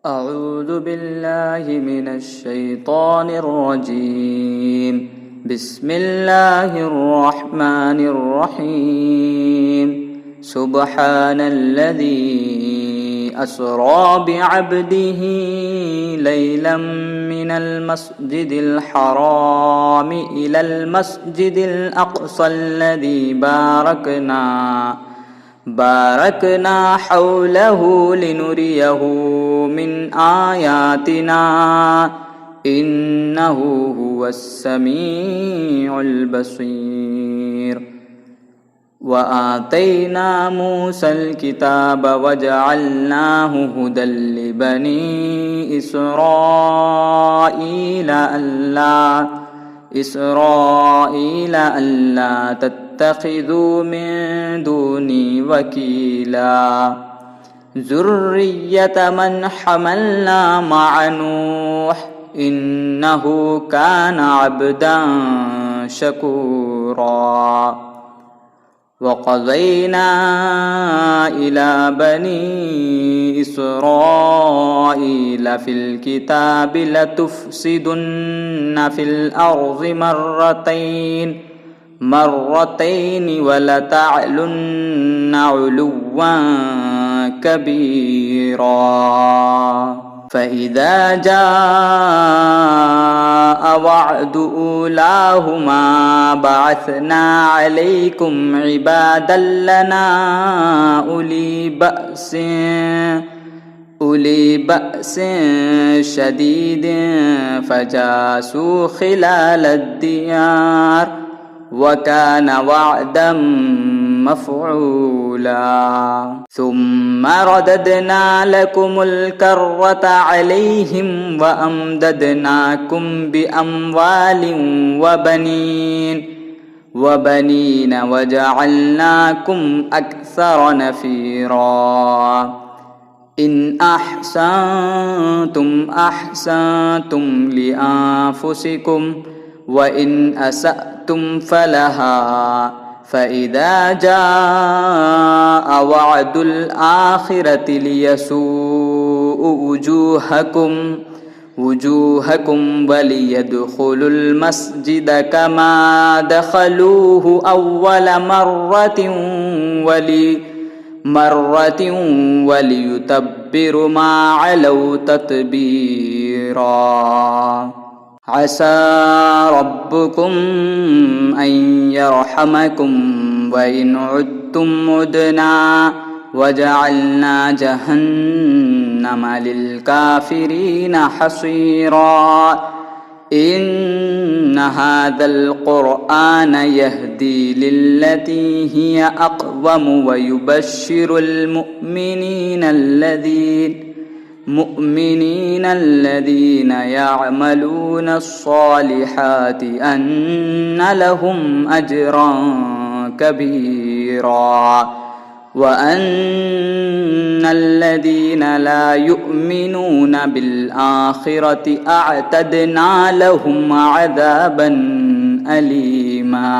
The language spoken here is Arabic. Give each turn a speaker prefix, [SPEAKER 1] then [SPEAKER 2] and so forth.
[SPEAKER 1] أعوذ بالله من الشيطان الرجيم. بسم الله الرحمن الرحيم. سبحان الذي أسرى بعبده ليلا من المسجد الحرام إلى المسجد الأقصى الذي باركنا حوله لنريه من آياتنا إنه هو السميع البصير. وآتينا موسى الكتاب وجعلناه هدى لبني إسرائيل ألا تتخذوا من دوني وكيلا ذرية من حملنا مع نوح إنه كان عبدا شكورا. وقضينا إلى بني إسرائيل في الكتاب لتفسدن في الأرض مرتين ولتعلن علوا كبيرا. فإذا جاء وعد أولاهما بعثنا عليكم عبادا لنا أولي بأس شديد فجاسوا خلال الديار وكان وعدا مفعولا. ثم رددنا لكم الكرة عليهم وأمددناكم بأموال وبنين وجعلناكم أكثر نفيرا. إن أحسنتم أحسنتم لأنفسكم وإن أسأتم فلها. فإذا جاء وعد الآخرة ليسوء وجوهكم وليدخلوا المسجد كما دخلوه أول مرة وليتبروا ما علوا تتبيرا. عسى ربكم أن يرحمكم وإن عدتم عدنا وجعلنا جهنم للكافرين حصيرا. إن هذا القرآن يهدي للتي هي أقوم ويبشر المؤمنين الذين يعملون الصالحات أن لهم أجرا كبيرا. وأن الذين لا يؤمنون بالآخرة أعتدنا لهم عذابا أليما.